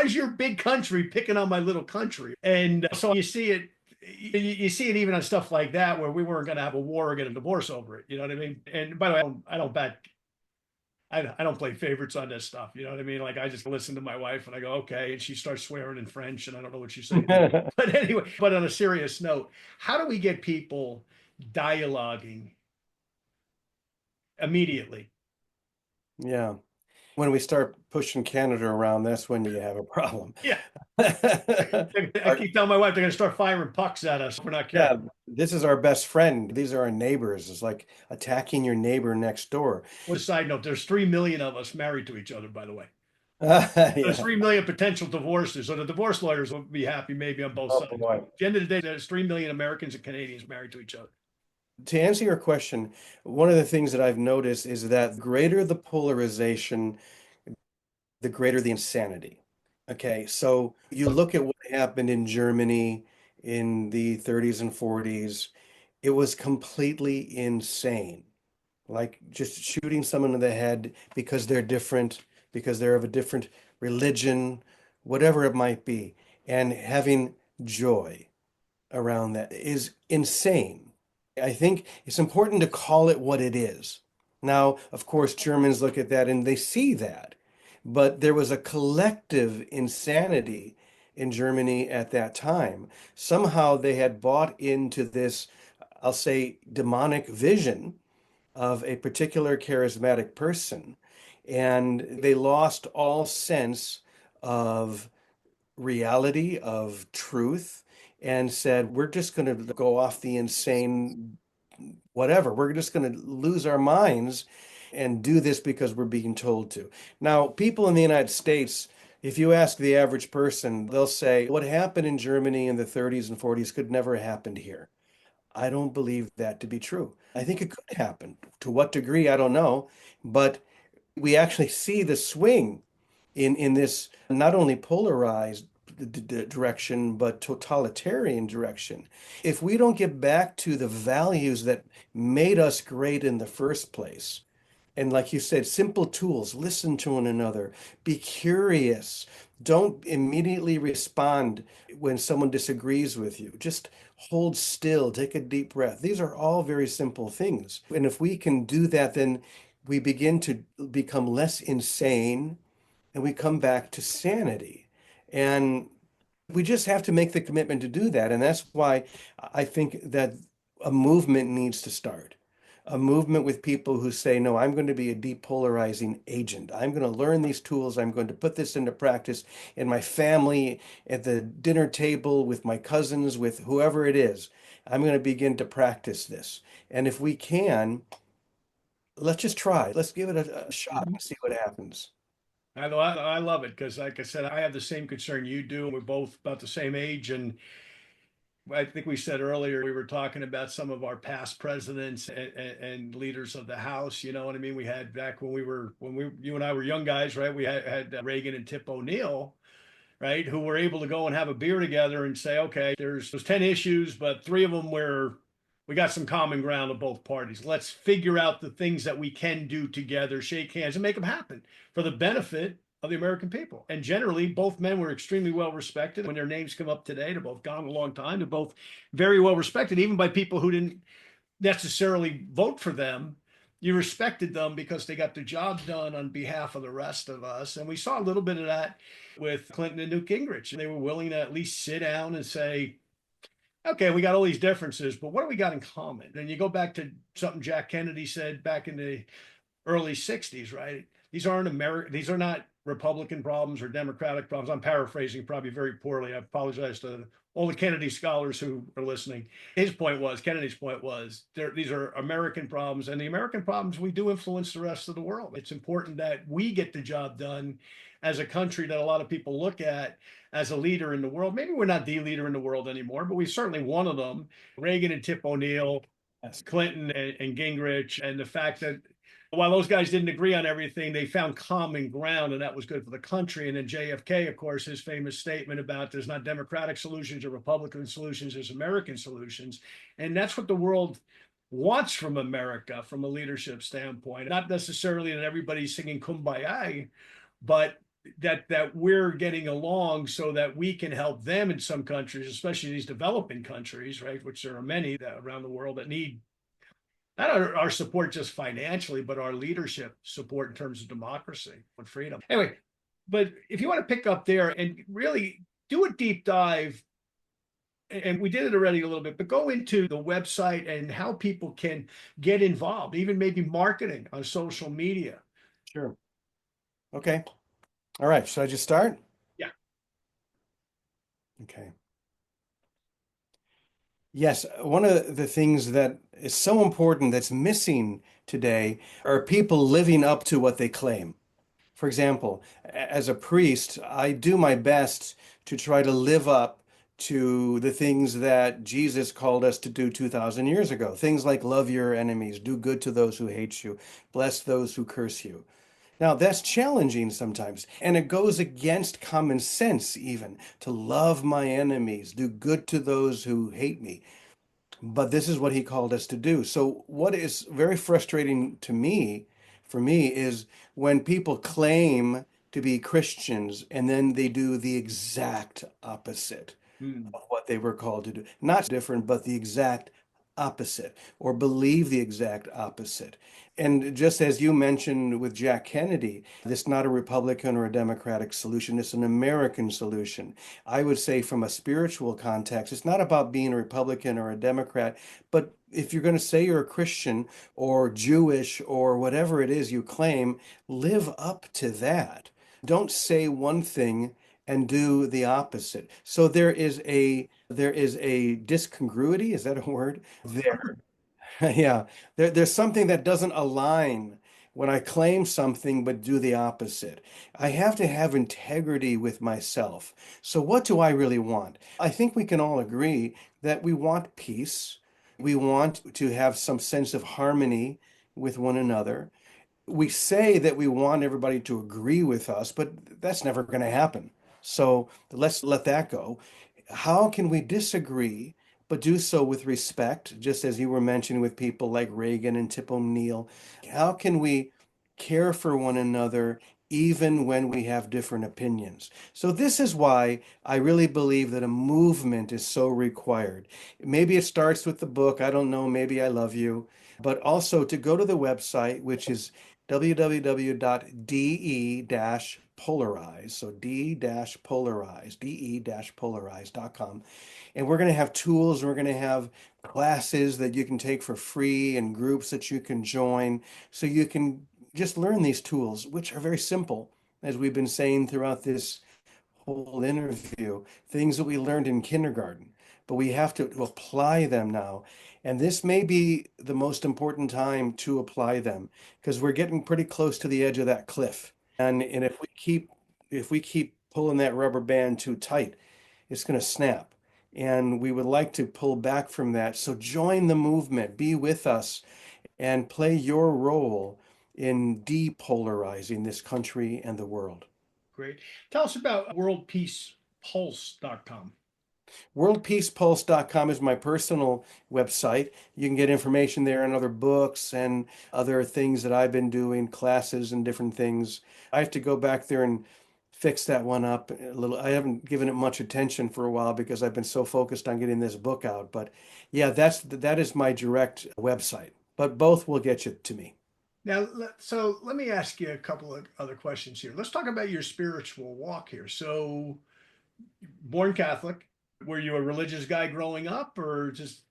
is your big country picking on my little country? And so you see it. You see it even on stuff like that, where we weren't going to have a war or get a divorce over it. You know what I mean? And by the way, I don't bet. I don't play favorites on this stuff. You know what I mean? Like I just listen to my wife and I go, okay. And she starts swearing in French and I don't know what she's saying. But anyway, but on a serious note, how do we get people dialoguing immediately? Yeah. When we start pushing Canada around, that's when you have a problem. Yeah. I keep telling my wife they're going to start firing pucks at us if we're not Yeah, careful. this is our best friend. These are our neighbors. It's like attacking your neighbor next door. What a side note, there's 3 million of us married to each other, by the way. There's Yeah. 3 million potential divorces. So the divorce lawyers will be happy maybe on both Oh sides. boy. At the end of the day, there's 3 million Americans and Canadians married to each other. To answer your question, one of the things that I've noticed is that the greater the polarization, the greater the insanity. Okay, so you look at what happened in Germany in the 30s and 40s, it was completely insane. Like just shooting someone in the head because they're different, because they're of a different religion, whatever it might be, and having joy around that is insane. I think it's important to call it what it is. Now, of course, Germans look at that and they see that, but there was a collective insanity in Germany at that time. Somehow they had bought into this, I'll say, demonic vision of a particular charismatic person, and they lost all sense of reality, of truth, and said, we're just going to go off the insane whatever. We're just going to lose our minds and do this because we're being told to. Now, people in the United States, if you ask the average person, they'll say, what happened in Germany in the 30s and 40s could never have happened here. I don't believe that to be true. I think it could happen. To what degree, I don't know. But we actually see the swing in this not only polarized direction, but totalitarian direction. If we don't get back to the values that made us great in the first place, and like you said, simple tools, listen to one another, be curious. Don't immediately respond when someone disagrees with you. Just hold still, take a deep breath. These are all very simple things. And if we can do that, then we begin to become less insane and we come back to sanity. And we just have to make the commitment to do that. And that's why I think that a movement needs to start. A movement with people who say, no, I'm going to be a depolarizing agent. I'm going to learn these tools. I'm going to put this into practice in my family, at the dinner table, with my cousins, with whoever it is. I'm going to begin to practice this. And if we can, let's just try. Let's give it a shot and see what happens. I love it because, like I said, I have the same concern you do. We're both about the same age, and I think we said earlier we were talking about some of our past presidents and leaders of the House. You know what I mean? We had back when you and I were young guys, right? We had Reagan and Tip O'Neill, right? Who were able to go and have a beer together and say, okay, there's 10 issues, but 3 of them were We got some common ground of both parties. Let's figure out the things that we can do together, shake hands, and make them happen for the benefit of the American people. And generally, both men were extremely well respected. When their names come up today, they're both gone a long time. They're both very well respected, even by people who didn't necessarily vote for them. You respected them because they got the job done on behalf of the rest of us. And we saw a little bit of that with Clinton and Newt Gingrich. They were willing to at least sit down and say, okay, we got all these differences, but what do we got in common? And you go back to something Jack Kennedy said back in the early 60s, right? These are not Republican problems or Democratic problems. I'm paraphrasing probably very poorly. I apologize to all the Kennedy scholars who are listening. Kennedy's point was, these are American problems, and the American problems, we do influence the rest of the world. It's important that we get the job done as a country that a lot of people look at as a leader in the world. Maybe we're not the leader in the world anymore, but we're certainly one of them. Reagan and Tip O'Neill, Clinton and Gingrich, and the fact that while those guys didn't agree on everything, they found common ground, and that was good for the country. And then JFK, of course, his famous statement about there's not Democratic solutions or Republican solutions, there's American solutions. And that's what the world wants from America from a leadership standpoint. Not necessarily that everybody's singing Kumbaya, but that we're getting along so that we can help them in some countries, especially these developing countries, right, which there are many around the world that need not our support just financially, but our leadership support in terms of democracy and freedom. Anyway, but if you want to pick up there and really do a deep dive, and we did it already a little bit, but go into the website and how people can get involved, even maybe marketing on social media. Sure. Okay. All right. Should I just start? Yeah. Okay. Yes, one of the things that is so important that's missing today are people living up to what they claim. For example, as a priest, I do my best to try to live up to the things that Jesus called us to do 2,000 years ago. Things like love your enemies, do good to those who hate you, bless those who curse you. Now, that's challenging sometimes, and it goes against common sense even to love my enemies, do good to those who hate me. But this is what he called us to do. So, what is very frustrating to me, for me, is when people claim to be Christians and then they do the exact opposite of what they were called to do. Not different, but the exact opposite, or believe the exact opposite. And just as you mentioned with Jack Kennedy, this is not a Republican or a Democratic solution, it's an American solution. I would say from a spiritual context, it's not about being a Republican or a Democrat, but if you're going to say you're a Christian or Jewish or whatever it is you claim, live up to that. Don't say one thing and do the opposite. So there is a discongruity, is that a word? There. Yeah. There's something that doesn't align when I claim something but do the opposite. I have to have integrity with myself. So what do I really want? I think we can all agree that we want peace. We want to have some sense of harmony with one another. We say that we want everybody to agree with us, but that's never going to happen. So let's let that go. How can we disagree, but do so with respect, just as you were mentioning with people like Reagan and Tip O'Neill? How can we care for one another even when we have different opinions? So this is why I really believe that a movement is so required. Maybe it starts with the book, I don't know, maybe I love you, but also to go to the website, which is www.de-polarize, so d-polarize, de-polarize.com. And we're going to have tools, and we're going to have classes that you can take for free and groups that you can join so you can just learn these tools, which are very simple, as we've been saying throughout this whole interview, things that we learned in kindergarten, but we have to apply them now. And this may be the most important time to apply them because we're getting pretty close to the edge of that cliff. And if we keep pulling that rubber band too tight, it's going to snap. And we would like to pull back from that. So join the movement, be with us, and play your role in depolarizing this country and the world. Great. Tell us about worldpeacepulse.com. Worldpeacepulse.com is my personal website. You can get information there on other books and other things that I've been doing, classes and different things. I have to go back there and fix that one up a little. I haven't given it much attention for a while because I've been so focused on getting this book out. But yeah, that is my direct website. But both will get you to me. Now, so let me ask you a couple of other questions here. Let's talk about your spiritual walk here. So, born Catholic, were you a religious guy growing up, or just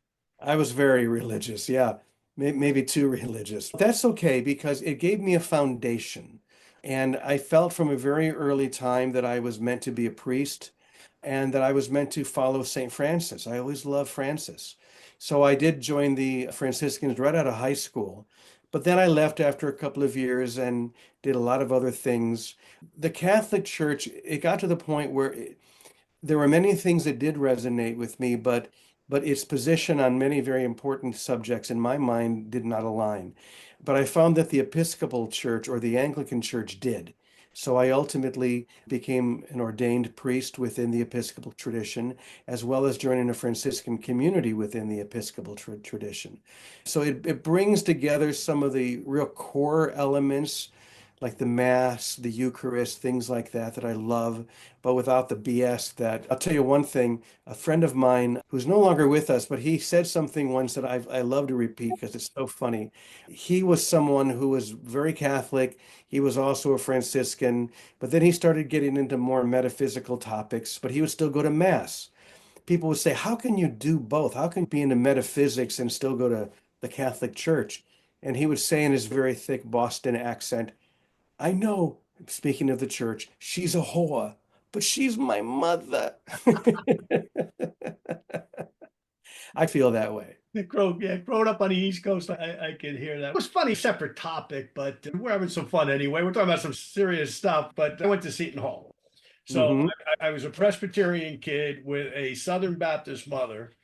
I was very religious, yeah, maybe too religious. That's okay because it gave me a foundation. And I felt from a very early time that I was meant to be a priest and that I was meant to follow St. Francis. I always loved Francis. So I did join the Franciscans right out of high school. But then I left after a couple of years and did a lot of other things. The Catholic Church, it got to the point where there were many things that did resonate with me, but its position on many very important subjects in my mind did not align. But I found that the Episcopal Church or the Anglican Church did. So I ultimately became an ordained priest within the Episcopal tradition, as well as joining a Franciscan community within the Episcopal tradition. So it brings together some of the real core elements like the Mass, the Eucharist, things like that that I love, but without the BS that I'll tell you one thing, a friend of mine who's no longer with us, but he said something once that I love to repeat because it's so funny. He was someone who was very Catholic. He was also a Franciscan, but then he started getting into more metaphysical topics, but he would still go to Mass. People would say, how can you do both? How can you be into metaphysics and still go to the Catholic Church? And he would say in his very thick Boston accent, I know, speaking of the church, she's a whore, but she's my mother. I feel that way. growing up on the East Coast, I can hear that. It was funny, separate topic, but we're having some fun anyway. We're talking about some serious stuff, but I went to Seton Hall. So Hmm. I was a Presbyterian kid with a Southern Baptist mother.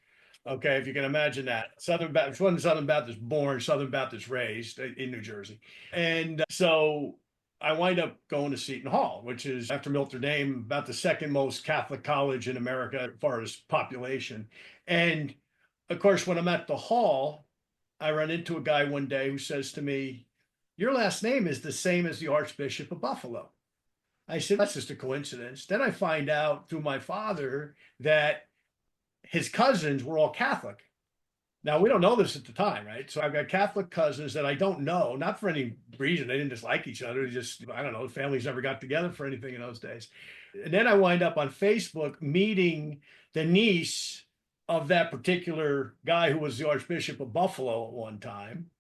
Okay, if you can imagine that. Southern Baptist, wasn't Southern Baptist born, Southern Baptist raised in New Jersey. And so I wind up going to Seton Hall, which is, after Notre Dame, about the second most Catholic college in America as far as population. And of course, when I'm at the hall, I run into a guy one day who says to me, "Your last name is the same as the Archbishop of Buffalo." I said, "That's just a coincidence." Then I find out through my father that his cousins were all Catholic. Now, we don't know this at the time, right? So I've got Catholic cousins that I don't know, not for any reason. They didn't dislike each other. They just, I don't know, families never got together for anything in those days. And then I wind up on Facebook meeting the niece of that particular guy who was the Archbishop of Buffalo at one time.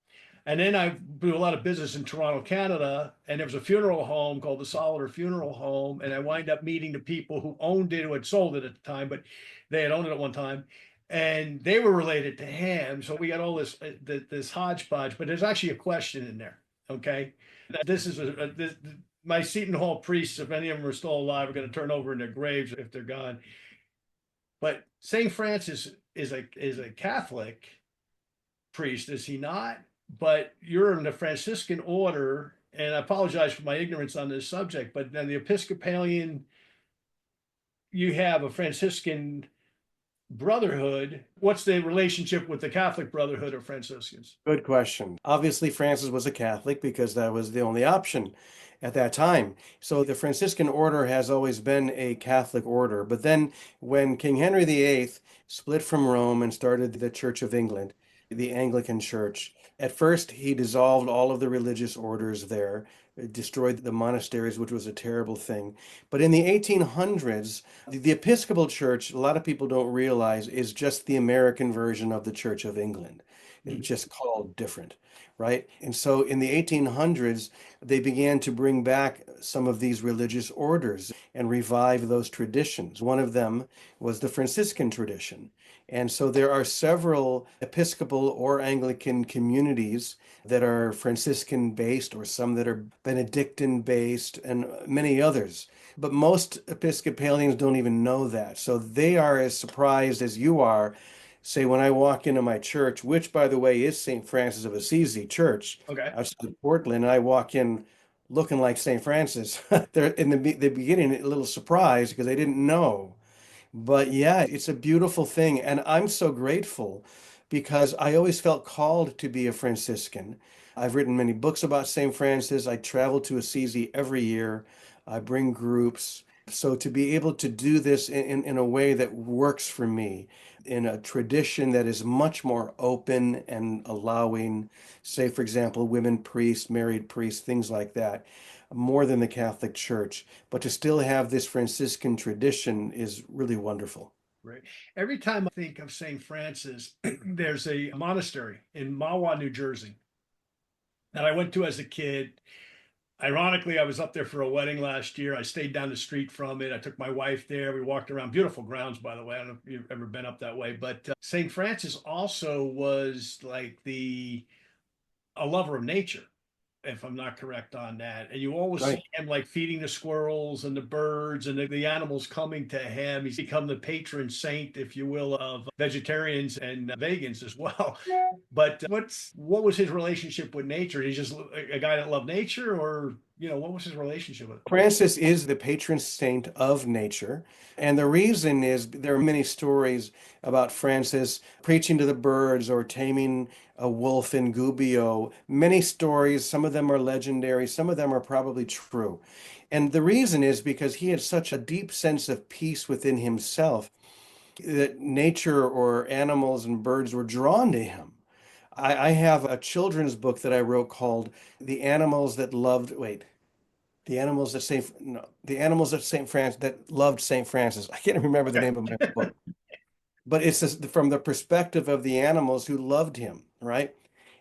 And then I do a lot of business in Toronto, Canada, and there was a funeral home called the Solleder Funeral Home, and I wind up meeting the people who owned it, who had sold it at the time, but they had owned it at one time, and they were related to him. So we got all this hodgepodge, but there's actually a question in there. Okay, this is my Seton Hall priests, if any of them are still alive, are going to turn over in their graves if they're gone. But Saint Francis is a Catholic priest, is he not? But you're in the Franciscan order, and I apologize for my ignorance on this subject, but then the Episcopalian, you have a Franciscan brotherhood. What's the relationship with the Catholic Brotherhood of Franciscans? Good question. Obviously, Francis was a Catholic because that was the only option at that time. So the Franciscan order has always been a Catholic order. But then when King Henry VIII split from Rome and started the Church of England, the Anglican Church, at first he dissolved all of the religious orders there, destroyed the monasteries, which was a terrible thing. But in the 1800s, the Episcopal Church, a lot of people don't realize, is just the American version of the Church of England. It's just called different, right? And so in the 1800s, they began to bring back some of these religious orders and revive those traditions. One of them was the Franciscan tradition. And so there are several Episcopal or Anglican communities that are Franciscan based, or some that are Benedictine based, and many others. But most Episcopalians don't even know that. So they are as surprised as you are, say, when I walk into my church, which, by the way, is St. Francis of Assisi Church Okay. outside of Portland, and I walk in looking like St. Francis. They're in the beginning a little surprised because they didn't know. But yeah, it's a beautiful thing. And I'm so grateful because I always felt called to be a Franciscan. I've written many books about St. Francis. I travel to Assisi every year. I bring groups. So to be able to do this in a way that works for me, in a tradition that is much more open and allowing, say, for example, women priests, married priests, things like that, more than the Catholic Church, but to still have this Franciscan tradition is really wonderful. Right. Every time I think of St. Francis, there's a monastery in Mahwah, New Jersey, that I went to as a kid. Ironically, I was up there for a wedding last year. I stayed down the street from it. I took my wife there. We walked around. Beautiful grounds, by the way. I don't know if you've ever been up that way, but St. Francis also was like a lover of nature, if I'm not correct on that. And you always see Right. him like feeding the squirrels and the birds and the animals coming to him. He's become the patron saint, if you will, of vegetarians and vegans as well. But what was his relationship with nature? He's just a guy that loved nature, or what was his relationship with it? Francis is the patron saint of nature. And the reason is there are many stories about Francis preaching to the birds or taming a wolf in Gubbio. Many stories, some of them are legendary, some of them are probably true. And the reason is because he had such a deep sense of peace within himself that nature or animals and birds were drawn to him. I have a children's book that I wrote called The Animals That Loved, wait, The Animals That Saint, no, The Animals that Saint Francis, that Loved Saint Francis. I can't remember the name of my book, but it's just from the perspective of the animals who loved him, right?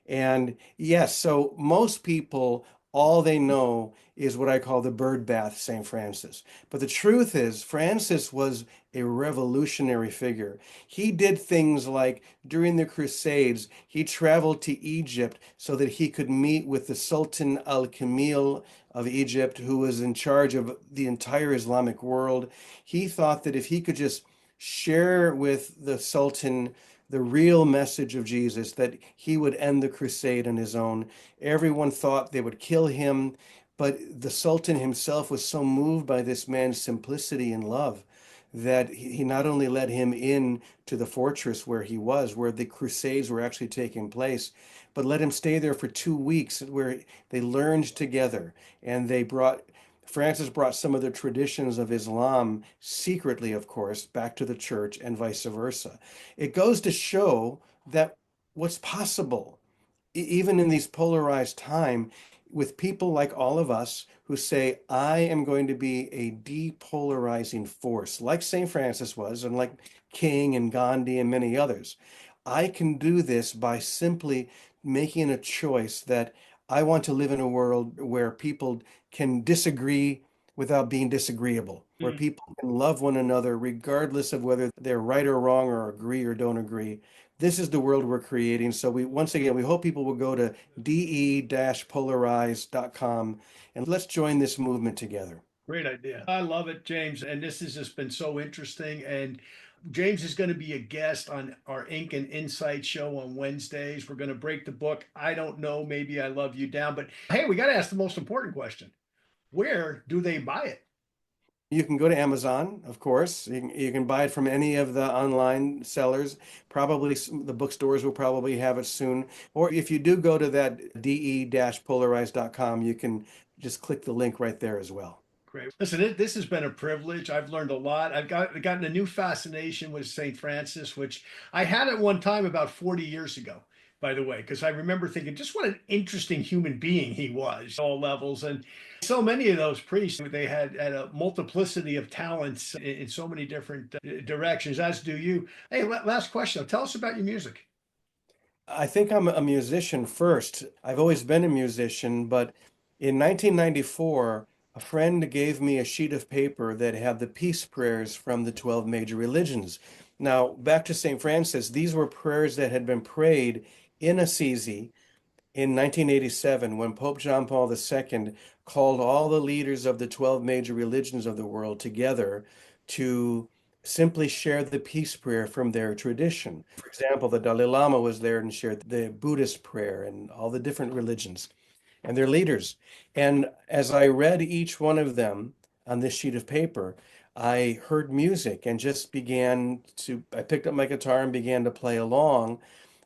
And yes, so most people, all they know is what I call the bird bath St. Francis. But the truth is, Francis was a revolutionary figure. He did things like during the Crusades, he traveled to Egypt so that he could meet with the Sultan Al-Kamil of Egypt, who was in charge of the entire Islamic world. He thought that if he could just share with the Sultan the real message of Jesus, that he would end the crusade on his own. Everyone thought they would kill him, but the Sultan himself was so moved by this man's simplicity and love that he not only let him in to the fortress where he was, where the crusades were actually taking place, but let him stay there for 2 weeks where they learned together and Francis brought some of the traditions of Islam, secretly, of course, back to the church and vice versa. It goes to show that what's possible, even in these polarized time, with people like all of us who say, I am going to be a depolarizing force, like St. Francis was, and like King and Gandhi and many others. I can do this by simply making a choice that I want to live in a world where people can disagree without being disagreeable, where Mm. people can love one another regardless of whether they're right or wrong or agree or don't agree. This is the world we're creating. So once again, we hope people will go to de-polarized.com and let's join this movement together. Great idea. I love it, James. And this has just been so interesting. And James is going to be a guest on our Ink and Insight show on Wednesdays. We're going to break the book. I don't know, maybe I love you down, but hey, we got to ask the most important question. Where do they buy it? You can go to Amazon, of course. You can buy it from any of the online sellers. Probably the bookstores will probably have it soon. Or if you do go to that de-polarized.com, you can just click the link right there as well. Great. Listen, this has been a privilege. I've learned a lot. I've gotten a new fascination with St. Francis, which I had at one time about 40 years ago, by the way, because I remember thinking just what an interesting human being he was, all levels. And so many of those priests, they had a multiplicity of talents in so many different directions, as do you. Hey, last question. Tell us about your music. I think I'm a musician first. I've always been a musician, but in 1994, a friend gave me a sheet of paper that had the peace prayers from the 12 major religions. Now, back to St. Francis, these were prayers that had been prayed in Assisi in 1987 when Pope John Paul II called all the leaders of the 12 major religions of the world together to simply share the peace prayer from their tradition. For example, the Dalai Lama was there and shared the Buddhist prayer and all the different religions and their leaders. And as I read each one of them on this sheet of paper, I heard music and just I picked up my guitar and began to play along.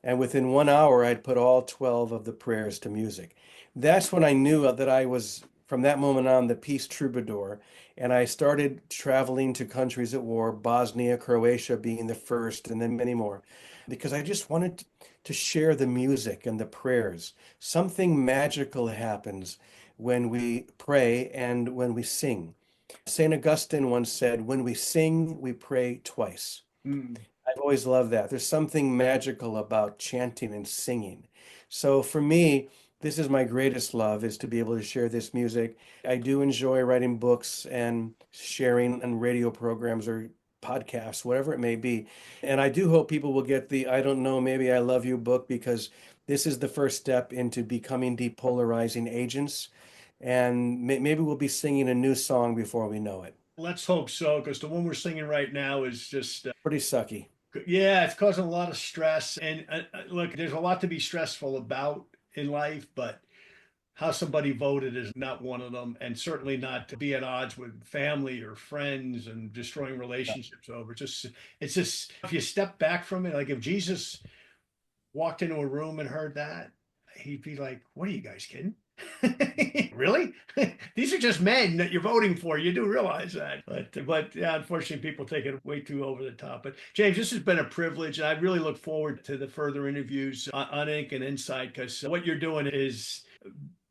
And within 1 hour, I'd put all 12 of the prayers to music. That's when I knew that I was, from that moment on, the Peace Troubadour. And I started traveling to countries at war, Bosnia, Croatia being the first, and then many more, because I just wanted to share the music and the prayers. Something magical happens when we pray and when we sing. St. Augustine once said, when we sing, we pray twice. Mm. I've always loved that. There's something magical about chanting and singing. So for me, this is my greatest love, is to be able to share this music. I do enjoy writing books and sharing on radio programs or podcasts, whatever it may be. And I do hope people will get the I Don't Know, Maybe I Love You book, because this is the first step into becoming depolarizing agents. And maybe we'll be singing a new song before we know it. Let's hope so, because the one we're singing right now is just Pretty sucky. yeah, it's causing a lot of stress. And look, there's a lot to be stressful about in life, but how somebody voted is not one of them, and certainly not to be at odds with family or friends and destroying relationships over. It's just if you step back from it, like if Jesus walked into a room and heard that, he'd be like, "What are you guys kidding? Really? These are just men that you're voting for. You do realize that." But yeah, unfortunately, people take it way too over the top. But James, this has been a privilege, and I really look forward to the further interviews on Ink and Insight, because what you're doing is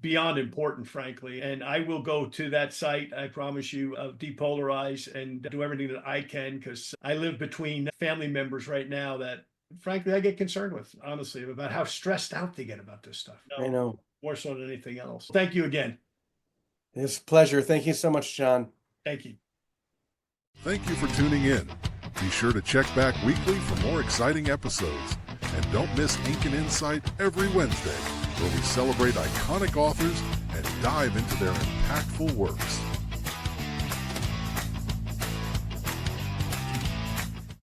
beyond important, frankly. And I will go to that site, I promise you, depolarize and do everything that I can, because I live between family members right now that, frankly, I get concerned with, honestly, about how stressed out they get about this stuff. I know. More so than anything else. Thank you again. It's a pleasure. Thank you so much, John. Thank you. Thank you for tuning in. Be sure to check back weekly for more exciting episodes. And don't miss Ink and Insight every Wednesday, where we celebrate iconic authors and dive into their impactful works.